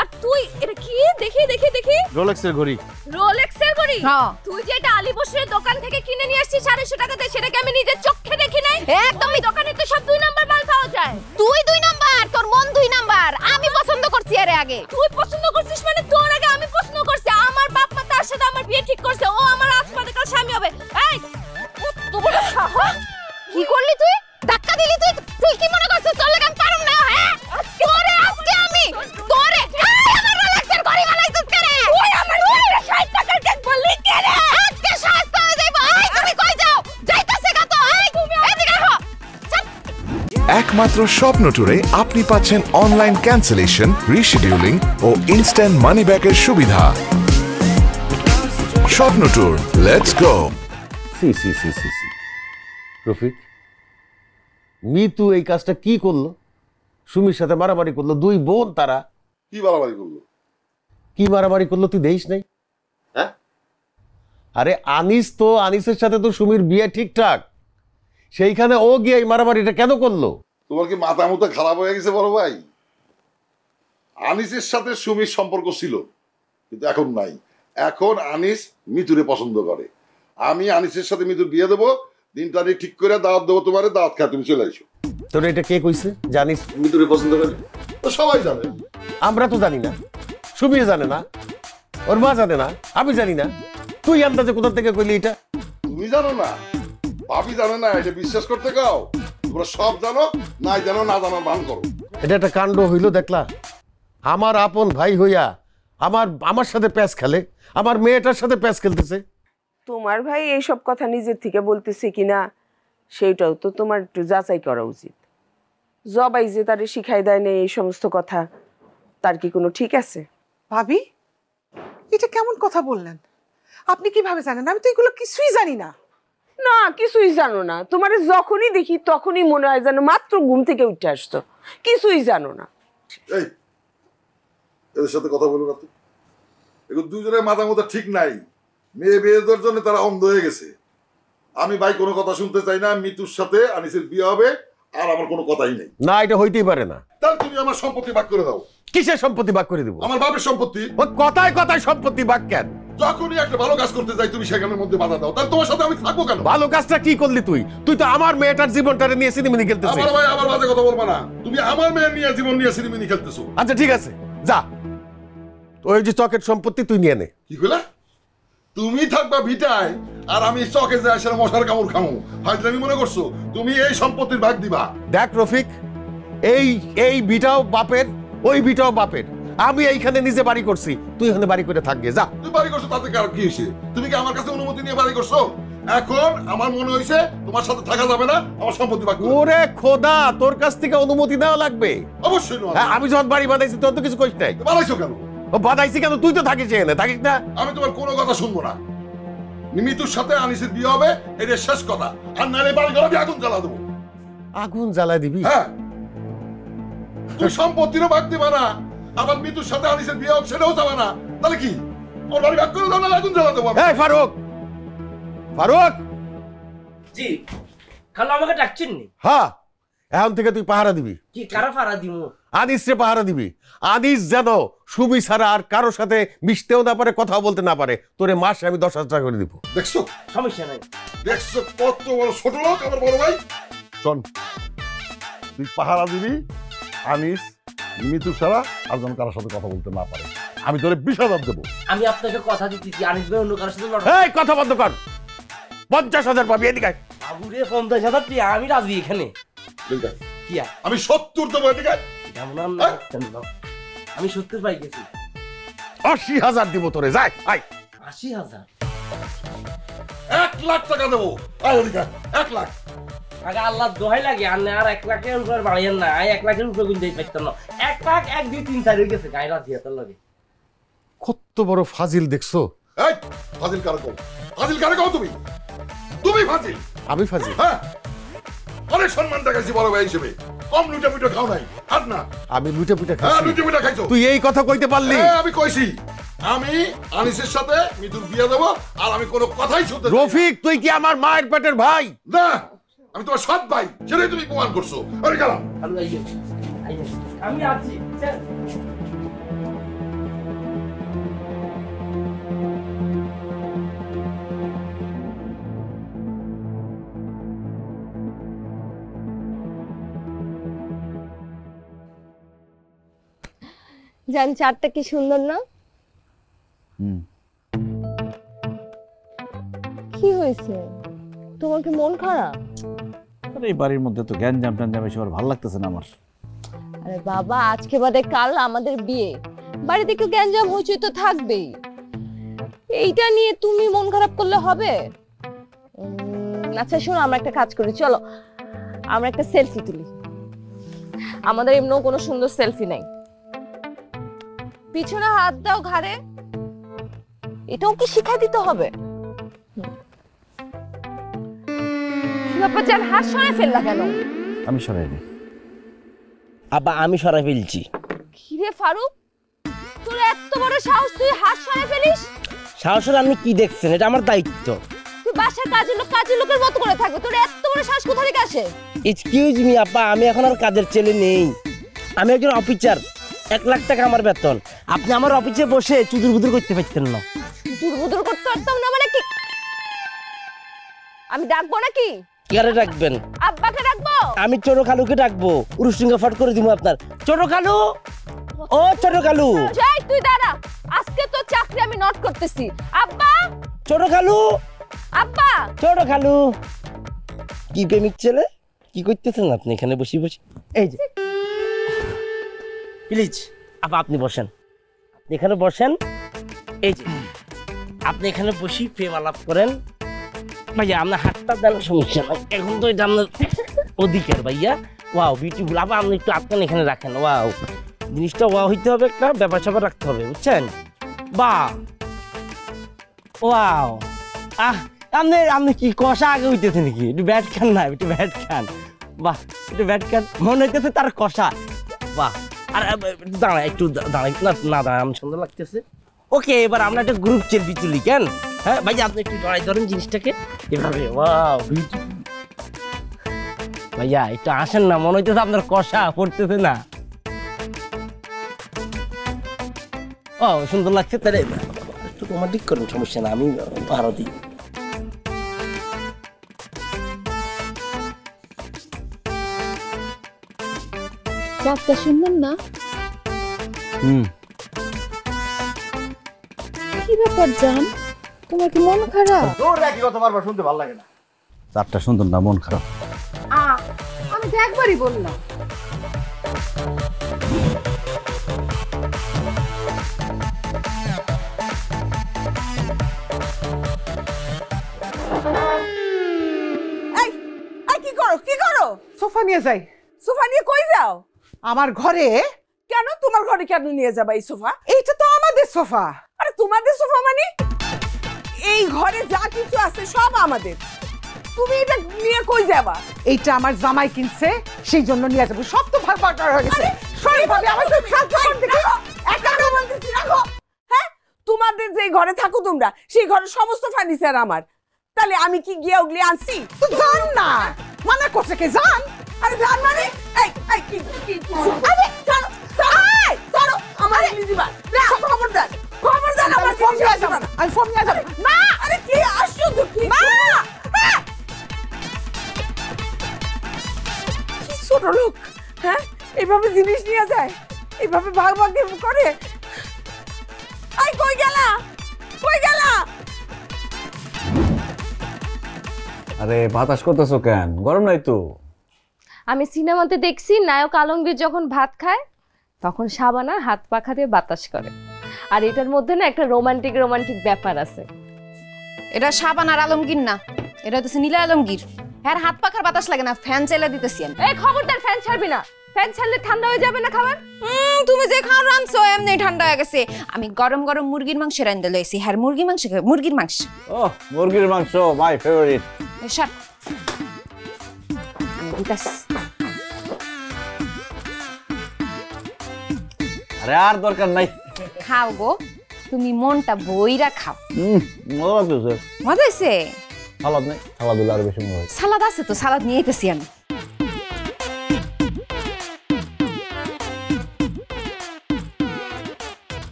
আর তুই এটা কি? দেখি দেখি দেখি। রোলেক্সের ঘড়ি। রোলেক্সের ঘড়ি? হ্যাঁ। তুই যেটা আলী বসরের দোকান থেকে কিনে নিয়ে আসছিস 250 টাকাতে, সেটাকে আমি নিজের চোখে দেখি নাই। একদম ওই দোকানে তো সব 2 নাম্বার মাল পাওয়া যায়। তুই 2 নাম্বার, তোর মন 2 নাম্বার। আমি পছন্দ করছি আরে আগে। তুই পছন্দ করছিস মানে তোর আগে আমি পছন্দ করছি। আমার বাপ মা তার সাথে আমার বিয়ে ঠিক করছে, ও আমার আজকে কাল স্বামী হবে। এই তুই বড় সাহস! কি করলি তুই? ধাক্কা দিলি তুই? তুই কি মনে করছিস তোর লাগি আমি পারুম না? হ্যাঁ, তোরে আজকে আমি তোরে আমার রোলেক্সের ঘড়ি বানাইছিস কেন? তুই আমার 60 টাকার কেক বললি কেন? আজকে শাস্তি হয়ে যাইবো। এই তুমি কই যাও? যাইতাছে গা তো। এই তুমি এদিকে আহো। একমাত্র স্বপ্ন ট্যুরে আপনি পাচ্ছেন অনলাইন ক্যান্সেলেশন, রিশিডিউলিং ও ইনস্ট্যান্ট মানি ব্যাকের সুবিধা। Swapno tour, let's go. সি সি সি সি সি রফিক, মিতু এই কাজটা কি করলো? সুমির সাথে মারামারি করলো, 2 বোন তারা। কি মারামারি করলো? কি মারামারি করলো তুই দেখিস নাই? হ্যাঁ, আরে আনিস তো, আনিসের সাথে তো সুমির বিয়ে ঠিকঠাক, সেইখানে ও গিয়ে এই মারামারিটা কেন করলো? তোমার কি মাথা মুথা খারাপ হয়ে গেছে বড় ভাই? আনিসের সাথে সুমির সম্পর্ক ছিল, কিন্তু এখন নাই। এখন আনিস মিতুরে পছন্দ করে। আমি আনিসের সাথে মিতুর বিয়ে দেবো, দিন তারিখ ঠিক করে দাওয়াত দেবো তোমারে, দাওয়াত খায় তুমি চলে আসো। তোর এটা কে কইছে জানিস মিতুরে পছন্দ করে? তো সবাই জানে। আমরা তো জানি না, সুমি জানে না, ওর মা জানে না, আমি জানি না। তুই আন্দাজে কোথা থেকে কইলি এটা? তুমি জানো না, ভাবি জানে না, এটা বিশ্বাস করতে গাও। তোমরা সব জানো, নাই জানো, না জানো ভান করো। এটা একটা কাণ্ড হইল দেখলা? আমার আপন ভাই হইয়া আমার সাথে প্যাচ খেলে, আমার মেয়েটার সাথে প্যাচ খেলতেছে। তোমার ভাই এইসব কথা নিজের থেকে বলতেছে কিনা সেইটাও তো তোমার একটু যাচাই করা উচিত। জবাই যে তারে শিখাই দেয় না এই সমস্ত কথা, তার কি কোনো ঠিক আছে? ভাবি, এটা কেমন কথা বললেন? আপনি কিভাবে জানেন? আমি তো এগুলো কিছুই জানি না। না কিছুই জানো না, তোমার যখনই দেখি তখনই মনে হয় যেন মাত্র ঘুম থেকে উঠে আসতো, কিছুই জানো না। এই এদের সাথে কথা বলো না তো, এগুলো দুজনের মাথা মতো ঠিক নাই। মেয়ে বিয়েদের জন্য তারা অন্ধ হয়ে গেছে। আমি ভাই কোনো কথা শুনতে চাই না। মিতুর সাথে আনিসের বিয়ে হবে, আর আমার কোনো কথাই নেই। না, এটা হইতেই পারে না। তাহলে তুমি আমার সম্পত্তি ভাগ করে দাও। কিসের সম্পত্তি ভাগ করে দিব? আমার বাপের সম্পত্তি। ওই কথায় কথায় সম্পত্তি ভাগ কেন? যখনই একটা ভালো কাজ করতে যাই তুমি সেখানের মধ্যে বাধা দাও, তাহলে তোমার সাথে আমি থাকবো কেন? ভালো কাজটা কি করলি তুই? তুই তো আমার মেয়েটার জীবনটারে নিয়ে সিনেমিনি খেলতেছিস। আমার ভাই আবার বাজে কথা বলবা না। তুমি আমার মেয়ের নিয়ে জীবন নিয়ে সিনেমিনি খেলতেছো। আচ্ছা ঠিক আছে, যা ওই যে চকের সম্পত্তি তুই নিয়ে নে। কি কইলা? তুমি থাকবা ভিটায় আর আমি চকে যাই সেটা মশার কামড় খামু। ফাজলামি মনে করছো? তুমি এই সম্পত্তির ভাগ দিবা। দেখ রফিক, এই বিটাও বাপের, ওই বিটাও বাপের। আমি এইখানে নিজে বাড়ি করছি, তুই এখানে বাড়ি করে থাকবে। যা। তুই বাড়ি করছো তাতে কার কি হয়েছে? তুমি কি আমার কাছে অনুমতি নিয়ে বাড়ি করছো? এখন আমার মনে হইছে তোমার সাথে থাকা যাবে না, আমার সম্পত্তি ভাগ। ওরে খোদা, তোর কাছ থেকে অনুমতি নেওয়া লাগবে। অবশ্যই না। হ্যাঁ, আমি যখন বাড়ি বানাইছি তোর তো কিছু কইস নাই। বানাইছো কেন? ও বানাইছি কেন? তুই তো থাকিস এখানে, থাকিস না? আমি তোমার কোনো কথা শুনবো না। মিতুর সাথে আনিসের বিয়ে হবে, এটা শেষ কথা। আর নালে বাড়ি ঘরে আমি আগুন জ্বালা দেবো। আগুন জ্বালা দিবি? হ্যাঁ। তুই সম্পত্তিরও ভাগ দিবা না, আবার মিতুর সাথে আনিসের বিয়ে হোক সেটাও যাবে না। তাহলে কি ওর বাড়ি ভাগ করে দাও, না আগুন জ্বালা দেবো? এই ফারুক, ফারুক। জি খালা আমাকে ডাকছেন নি? হ্যাঁ, এখন থেকে তুই পাহারা দিবি। কি কারা পাহারা দিমু? আনিসরে পাহারা দিবি। আনিস যেন সুমি ছাড়া আর কারো সাথে মিশতেও না পারে, কথাও বলতে না পারে। তোরে মাসে আমি 10,000 টাকা করে দিব। দেখছো? সমস্যা নাই। দেখছো কত বড় ছোট লোক আমার বড় ভাই। শোন, তুই পাহারা দিবি আনিস মিতু ছাড়া আর যেন কারোর সাথে কথা বলতে না পারে। আমি তোরে 20,000 দেবো। আমি আপনাকে কথা দিতেছি আনিস ভাই অন্য কারোর সাথে লড়াই। এই কথা বন্ধ কর। 50,000 পাবি। এদিকে আয়। বাবুরে 50,000 টাকা আমি রাজি এখানে। কি আমি 70 দেবো। এদিকে আমি 70 পাই গেছি। 80,000 দিব তোরে। যাই আয়। 80,000? 1 লাখ টাকা দেবো। আয় এদিকে। 1 লাখ। আগে আল্লাহ দোহাই লাগে আর 1 লাখের উপরে বাড়াইয়েন না। 1 লাখের উপরে গুনতেই পারতাম না। 1 লাখ 1 2 3 4 হয়ে গেছে গায়ে রাজি হাতের লাগে। কত বড় ফাজিল দেখছো? এই ফাজিল কারে কও? ফাজিল কারে কও তুমি? তুমি ফাজিল। আমি ফাজিল? হ্যাঁ, অনেক সম্মান দেখাইছি বড় ভাই হিসেবে। কম লুটা পুটা খাও নাই। আর না আমি লুটে পুটে হ্যাঁ, খাইছি। লুটা পুটা খাইছো। তুই এই কথা কইতে পারলি? হ্যাঁ, আমি কইছি আমি আনিসের সাথে মিতুর বিয়ে দেবো, আর আমি কোনো কথাই শুনতে চাই না। রফিক, তুই কি আমার মায়ের পেটের ভাই? না, আমি তোমার সৎ ভাই, সেটাই তুমি প্রমাণ করছো। আরে গেলাম। আমি আছি। জান চারটা কি সুন্দর না? কি হয়েছে? তোমার কি মন খারাপ? আরে এই বাড়ির মধ্যে তো গ্যাঞ্জাম ট্যাঞ্জাম এসব আর ভালো লাগতেছে না আমার। আরে বাবা, আজকে বাদে কাল আমাদের বিয়ে, বাড়িতে একটু গ্যাঞ্জাম হইচই তো থাকবেই। এইটা নিয়ে তুমি মন খারাপ করলে হবে? আচ্ছা শোনো, আমরা একটা কাজ করি, চলো আমরা একটা সেলফি তুলি। আমাদের এমনিও কোনো সুন্দর সেলফি নাই। পিছনে হাত দাও ঘাড়ে। এটাও কি শিখা দিতে হবে? জান হাত সরাই ফেললা কেন? আমি সরাইনি। আব্বা আমি সরাই ফেলছি। কিরে ফারুক, তোর এত বড় সাহস, তুই হাত সরাই ফেলিস? সাহসের আপনি কি দেখছেন? এটা আমার দায়িত্ব। তুই বাসার কাজের লোকের মতো করে থাকবে, তোর এত বড় সাহস কোথা থেকে আসে? এক্সকিউজ মি আব্বা, আমি এখন আর কাজের ছেলে নেই। আমি একজন অফিসার, 1 লাখ টাকা আমার বেতন। আপনি আমার অফিসে বসে চুদুর বুদুর করতে পারতেন না। চুদুর বুদুর করতে পারতাম না মানে কি? আমি ডাকবো নাকি? কারে ডাকবেন? আব্বাকে ডাকবো? আমি ছোট খালুকে ডাকবো, উরুশিঙ্গা ফট করে দিব আপনার। ছোট খালু, ও ছোট খালু। যাই তুই দাঁড়া, আজকে তো চাকরি আমি নোট করতেছি। আব্বা, ছোট খালু। আব্বা, ছোট খালু। কি প্রেমিক ছেলে, কি করতেছেন আপনি এখানে বসে বসে? এই যে প্লিজ আব্বা আপনি বসেন, আপনি এখানে বসেন। এই যে আপনি এখানে বসি প্রেম আলাপ করেন। ভাইয়া আপনার হাতটা দেন, সমস্যা নাই, এখন তো এটা আপনার অধিকার ভাইয়া। Wow beautiful. আবার আপনি একটু আপনার এখানে রাখেন। ওয়াও, জিনিসটা ওয়াও হইতে হবে, একটা ব্যাপার স্যাপার রাখতে হবে, বুঝছেন? বাহ, ওয়াও, আহ আপনি আপনি কি কষা আগে হইতেছে নাকি? একটু ব্যাট খান না, একটু ব্যাট খান। বাহ, একটু ব্যাট খান, মনে হইতেছে তার কষা। বাহ, আর দাঁড়া একটু দাঁড়াই না, না দাঁড়া, আমি সুন্দর লাগতেছে। ওকে, এবার আমরা একটা গ্রুপ সেলফি তুলি কেন? হ্যাঁ ভাই, আপনি একটু জড়াই ধরেন জিনিসটাকে এভাবে। ওয়াও, ভাইয়া একটু আসেন না, মনে হইতেছে আপনার কষা পড়তেছে না। ও সুন্দর লাগছে, তাহলে একটু রোমান্টিক করেন, সমস্যা না, আমি ভাড়া দিই। চাপটা শুনবেন না? কি ব্যাপার জান, তোমার কি মন খারাপ? তোর একই কথা বারবার শুনতে ভালো লাগে না। চাপটা সুন্দর না, মন খারাপ। আমি তো একবারই বললাম। কি করো? সোফা নিয়ে যাই। সোফা নিয়ে কই যাও? আমার ঘরে। কেন তোমার ঘরে কেন নিয়ে যাবা এই সোফা? এইটা তো আমাদের সোফা। আরে তোমাদের সোফা মানে? এই ঘরে যা কিছু আছে সব আমাদের, তুমি এটা নিয়ে কই যাবা? এইটা আমার জামাই কিনছে, সেই জন্য নিয়ে যাবো। সব তো ভাগ বাটোয়ারা হয়ে গেছে। সরি ভাবি, আমার তো একা বলতেছি রাখো। হ্যাঁ, তোমাদের যে ঘরে থাকো তোমরা, সেই ঘরের সমস্ত ফার্নিচার আমার। তাহলে আমি কি গিয়ে ওগুলি আনছি? তো জান না, মানা করছে কে জান? আরে জান মানে এই এই কি কি আরে চলো চলো চলো আমার জিনিস দিবা না, খবরদার খবরদার, আমার ফোন নিয়ে যাবো, আমি ফোন নিয়ে যাবো না। আরে কি আশ্চর্য, কি মা, কি ছোট লোক, হ্যাঁ এইভাবে জিনিস নিয়ে যায়, এইভাবে ভাগ ভাগ করে। আই কই গেলা, কই গেলা? আরে বাতাস করতেছো কেন? গরম নাই তো? আমি সিনেমাতে দেখছি নায়ক আলমগীর যখন ভাত খায় তখন শাবানা হাত পাখা দিয়ে বাতাস করে, আর এটার মধ্যে না একটা রোমান্টিক রোমান্টিক ব্যাপার আছে। এটা শাবানার আলমগীর না, এটা হচ্ছে নীলা আলমগীর। হ্যাঁ, হাত পাখার বাতাস লাগে না, ফ্যান চাইলে দিতেছি আমি। এই খবরদার, ফ্যান ছাড়বি না, ফ্যান ছাড়লে ঠান্ডা হয়ে যাবে না খাবার। তুমি যে খাওয়া রাঁধছো এমনি ঠান্ডা হয়ে গেছে। আমি গরম গরম মুরগির মাংস রাঁধতে লইছি। হ্যাঁ, মুরগির মাংস খাবে, মুরগির মাংস। ও মুরগির মাংস মাই ফেভারিট। এসব আমি দিতাছি। আরে আর দরকার নাই, খাও গো, তুমি মনটা বইরা খাও। মজা লাগতেছে। মজা হয়েছে? সালাদ নেই? সালাদ হলে আরো বেশি মজা হয়। সালাদ আছে তো, সালাদ নিয়ে যেতেছি আমি।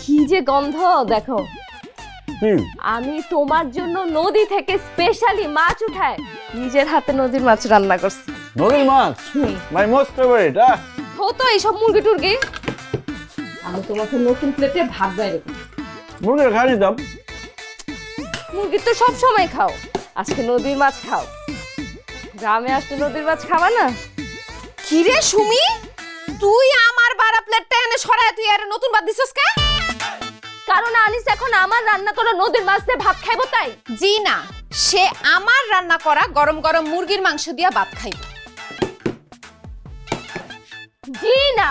কি যে গন্ধ দেখো। আমি তোমার জন্য নদী থেকে স্পেশালি মাছ উঠায় নিজের হাতে নদীর মাছ রান্না করছি। নদীর মাছ মাই মোস্ট ফেভারিট। তো এইসব মুরগি টুরগি আমি তোমাকে নতুন প্লেটে ভাত বাইরে মুরগির খাই নিতাম। মুরগি তো সব সময় খাও, আজকে নদীর মাছ খাও। গ্রামে আসতে নদীর মাছ খাবা না? কি রে সুমি, তুই আমার বাড়া প্লেটটা এনে সরায় তুই আর নতুন ভাত দিছস কে? কারণ আনিস এখন আমার রান্না করা নদীর মাছ দিয়ে ভাত খাইবো তাই। জি না, সে আমার রান্না করা গরম গরম মুরগির মাংস দিয়া ভাত খাইব। জি না,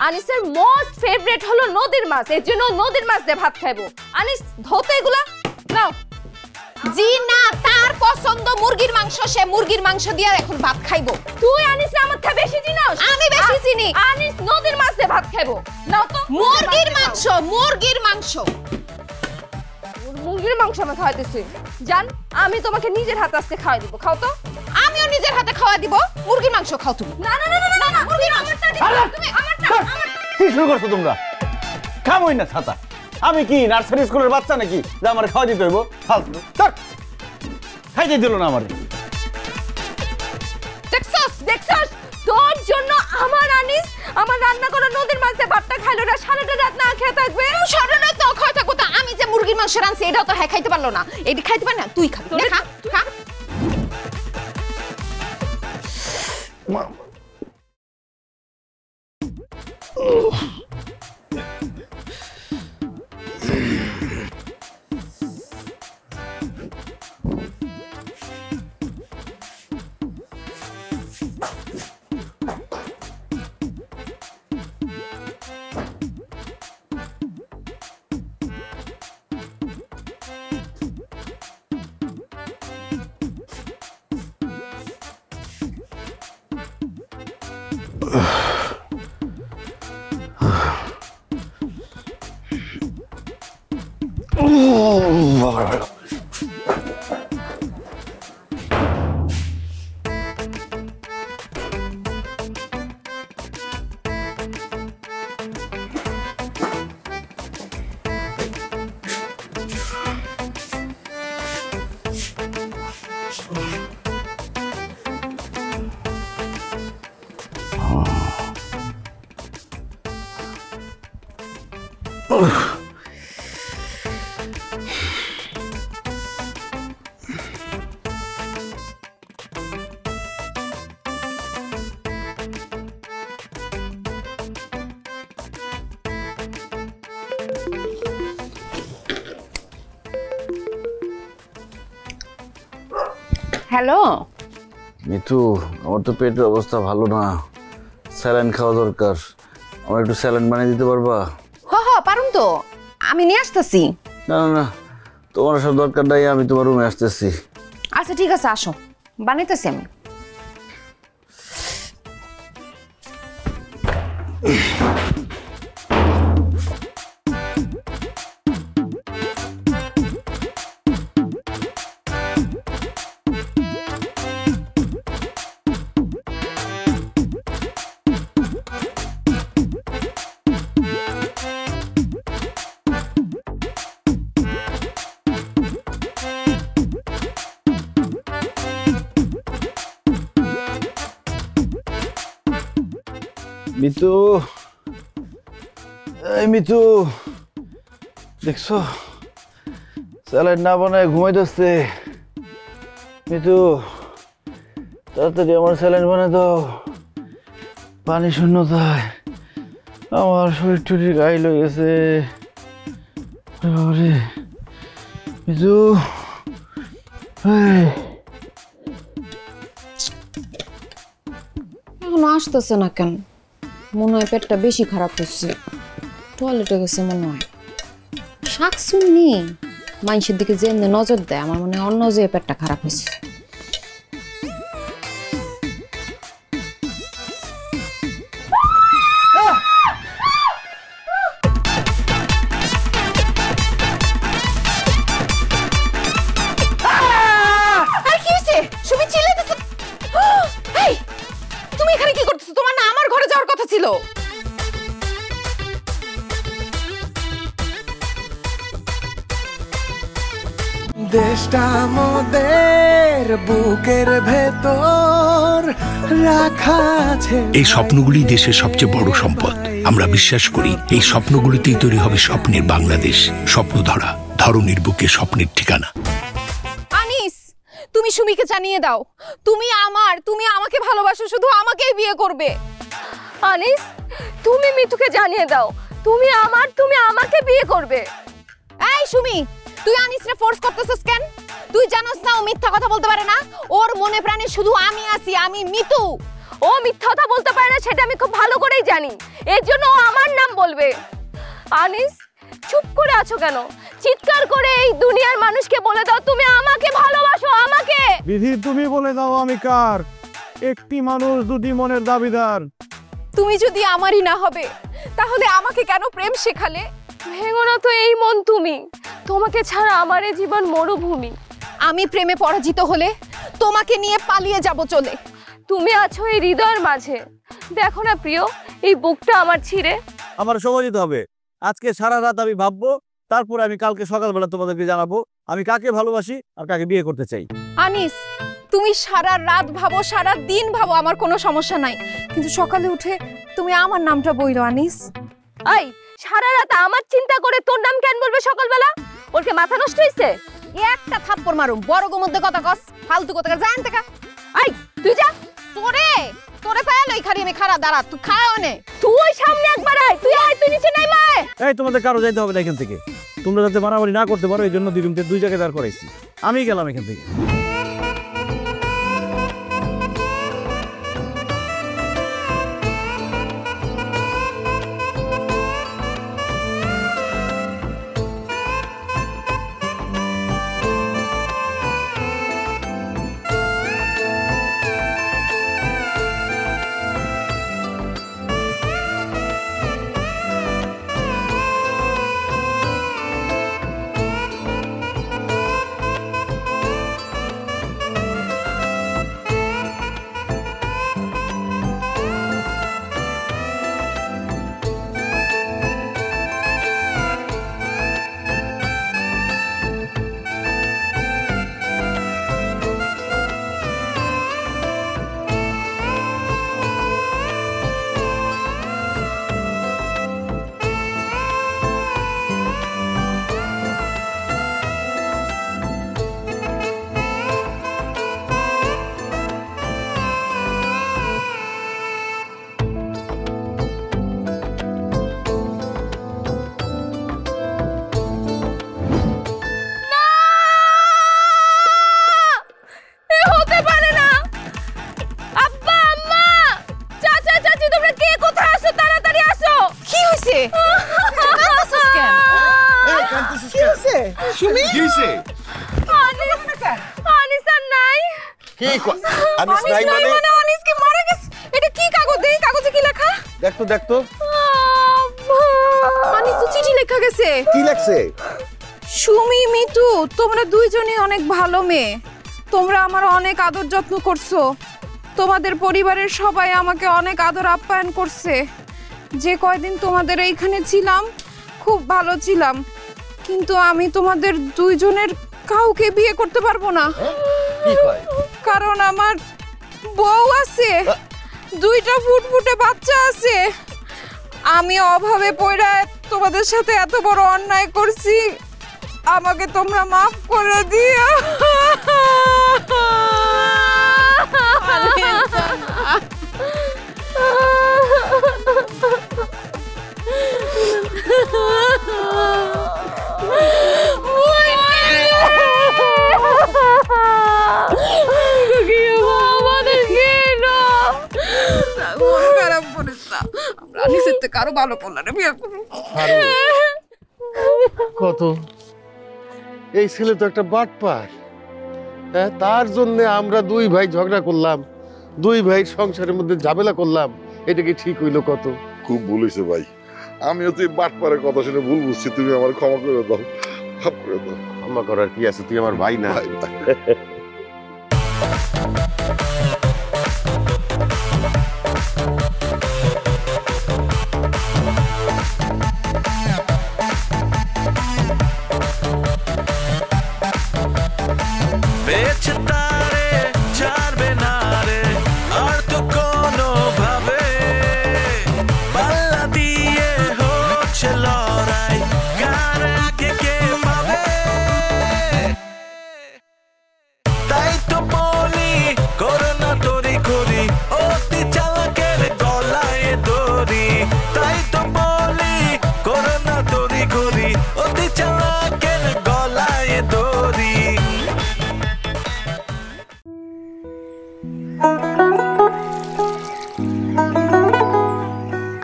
আনিসের মোস্ট ফেভারিট হলো নদীর মাছ, এর জন্য নদীর মাছ দিয়ে ভাত খাইবো। আনিস ধোতে এগুলা নাও। জি না, তার পছন্দ মুরগির মাংস, সে মুরগির মাংস দিয়া এখন ভাত খাইবো। তুই আনিস আমার থেকে বেশি চিনোস? আমি বেশি চিনি। আনিস নদীর মাছ দিয়ে ভাত খাইবো। নাও তো মুরগির মাংস, মুরগির মাংস। মুরগির মাংস আমি খাওয়াইতেছি। জান, আমি তোমাকে নিজের হাতে আজকে খাওয়াই দিব, খাও তো। আমিও নিজের হাতে খাওয়া দিব, মুরগির মাংস খাও তুমি। না না না না না, মুরগির মাংসটা দিও তুমি। আমারটা কি শুরু করছো তোমরা? খামই না ছাতা। আমি কি নার্সারি স্কুলের বাচ্চা নাকি যে আমার খাওয়া দিতে হইব? ফালতু খাইতে দিল না আমার। দেখছস দেখছস, তোর জন্য আমার আনিস আমার রান্না করা নদীর মাছ দিয়ে ভাতটা খাইলো না, সারাটা রাত না খেয়ে থাকবে। সারাটা তো খাওয়া থাকবো, তা আমি যে মুরগির মাংস রাঁধছি এটাও তো হ্যাঁ খাইতে পারলো না। এটি খাইতে পারে না, তুই খাবি না, খা খা। হ্যালো মিতু, আমার তো পেটের অবস্থা ভালো না, স্যালাইন খাওয়া দরকার। আমার একটু স্যালাইন বানিয়ে দিতে পারবা? পারুম তো, আমি নিয়ে আসতেছি। না না না, তোমার সব দরকার নাই, আমি তোমার রুমে আসতেছি। আচ্ছা ঠিক আছে, আসো, বানাইতেছি আমি। মিতু, এই মিতু, দেখছো স্যালাইন না বানায় ঘুমাইতেছে। মিতু, তাড়াতাড়ি আমার স্যালাইন বানায় দাও, পানি শূন্যতায় আমার শরীর টুরির গাইল হয়ে গেছে। মিতু, এখনো আসতেছে না কেন? মনে হয় পেটটা বেশি খারাপ হচ্ছে, টয়লেটে গেছে মনে হয়। শাক শুননি মানুষের দিকে যেমনি নজর দেয়, আমার মনে হয় অন্য যে পেটটা খারাপ হয়েছে। তুমি এখানে কি করতেছো? তোমার না আমার ঘরে যাওয়ার কথা ছিল। দেশটা মোদের বুকের ভেতর রাখা আছে। এই স্বপ্নগুলি দেশের সবচেয়ে বড় সম্পদ। আমরা বিশ্বাস করি এই স্বপ্নগুলিতেই তৈরি হবে স্বপ্নের বাংলাদেশ। স্বপ্ন ধরা, ধরনীর বুকে স্বপ্নের ঠিকানা। আনিস, তুমি সুমিকে জানিয়ে দাও তুমি আমার, তুমি আমাকে ভালোবাসো, শুধু আমাকেই বিয়ে করবে। আনিস, তুমি মিতুকে জানিয়ে দাও তুমি আমার, তুমি আমাকে বিয়ে করবে। এই সুমি, তুই আনিসরে ফোর্স করতেছিস কেন? তুই জানোস না ও মিথ্যা কথা বলতে পারে না? ওর মনে প্রাণে শুধু আমি আছি, আমি মিতু। ও মিথ্যা কথা বলতে পারে না সেটা আমি খুব ভালো করেই জানি, এর জন্য ও আমার নাম বলবে। আনিস, চুপ করে আছো কেন? চিৎকার করে এই দুনিয়ার মানুষকে বলে দাও তুমি আমাকে ভালোবাসো, আমাকে। বিধি, তুমি বলে দাও আমি কার? একটি মানুষ দুটি মনের দাবিদার। তুমি যদি আমারই না হবে তাহলে আমাকে কেন প্রেম শেখালে? ভেঙো না তো এই মন তুমি, তোমাকে ছাড়া আমার এই জীবন মরুভূমি। আমি প্রেমে পরাজিত হলে তোমাকে নিয়ে পালিয়ে যাব চলে। তুমি আছো এই হৃদয়ের মাঝে, দেখো না প্রিয়, এই বুকটা আমার ছিঁড়ে। আমার সময় দিতে হবে। আজকে সারা রাত আমি ভাববো, তারপর আমি কালকে সকালবেলা তোমাদেরকে জানাবো আমি কাকে ভালোবাসি আর কাকে বিয়ে করতে চাই। আনিস, তুমি সারা রাত ভাবো, সারা দিন ভাবো, আমার কোনো সমস্যা নাই, কিন্তু সকালে উঠে তুমি আমার নামটা বইলো। আনিস, এই সারা রাত আমার চিন্তা করে তোর নাম কেন বলবে সকালবেলা? ওর কি মাথা নষ্ট হইছে? একটা থাপ্পড় মারুম, বড় গো মধ্যে কথা কস, ফালতু কথা জান থেকে। এই তুই যা, তোরে পায়ালো এখানে আমি খাড়া দাঁড়া, তুই খাও নে। তুই সামনে একবার আয়, তুই আয়, তুই নিচে নাই মায়। এই তোমাদের কারো যাইতে হবে না এখান থেকে, তোমরা যাতে মারামারি না করতে পারো এই জন্য দুই জায়গায় দাঁড় করাইছি। আমি গেলাম এখান থেকে। সুমি কি হইছে? আনিস আর নাই। কি আনিস নাই মানে? আনিস কি মারা গেছে? এটা কি কাগজ? দেই কাগজে কি লেখা? দেখ তো আনিস তো চিঠি লেখা গেছে। কি লেখছে? সুমি মিতু তোমরা দুইজনই অনেক ভালো মেয়ে, তোমরা আমার অনেক আদর যত্ন করছো, তোমাদের পরিবারের সবাই আমাকে অনেক আদর আপ্যায়ন করছে। যে কয়দিন তোমাদের এইখানে ছিলাম খুব ভালো ছিলাম, কিন্তু আমি তোমাদের দুইজনের কাউকে বিয়ে করতে পারবো না। কারণ আমার বউ আছে, দুইটা ফুটফুটে বাচ্চা আছে। আমি অভাবে পড়ে তোমাদের সাথে এত বড় অন্যায় করছি, আমাকে তোমরা মাফ করে দিও। কারো ভালো করলাম বিয়ে করবো। কত এই ছেলে তো একটা বাটপার। হ্যাঁ, তার জন্য আমরা দুই ভাই ঝগড়া করলাম, দুই ভাই সংসারের মধ্যে ঝামেলা করলাম, এটা কি ঠিক হইলো? কত খুব ভুল হয়েছে ভাই, আমিও তো বাটপারের কথা শুনে ভুল বুঝছি, তুমি আমার ক্ষমা করে দাও, মাফ করে দাও। ক্ষমা করার কি আছে, তুই আমার ভাই না?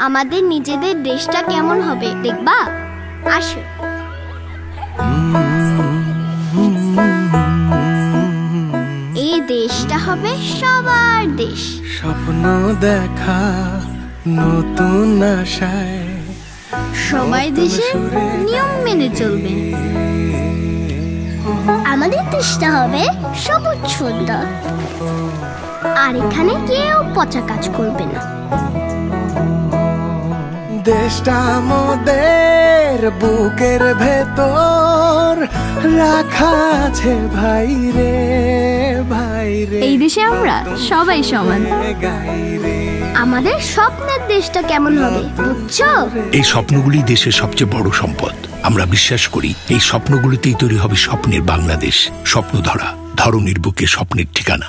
আমাদের নিজেদের দেশটা কেমন হবে দেখবা? আসো। এই দেশটা হবে সবার দেশ। স্বপ্ন দেখা নতুন আশায় সবাই দেশের নিয়ম মেনে চলবে। আমাদের দেশটা হবে সবুজ সুন্দর, আর এখানে কেউ পচা কাজ করবে না। দেশটা আমাদের বুকের ভেতর রাখা আছে ভাই রে, ভাই রে। এই দেশে আমরা সবাই সমান। আমাদের স্বপ্নের দেশটা কেমন হবে বুঝছো? এই স্বপ্নগুলি দেশের সবচেয়ে বড় সম্পদ। আমরা বিশ্বাস করি এই স্বপ্নগুলিতেই তৈরি হবে স্বপ্নের বাংলাদেশ। স্বপ্ন ধরা, ধরনীর বুকে স্বপ্নের ঠিকানা।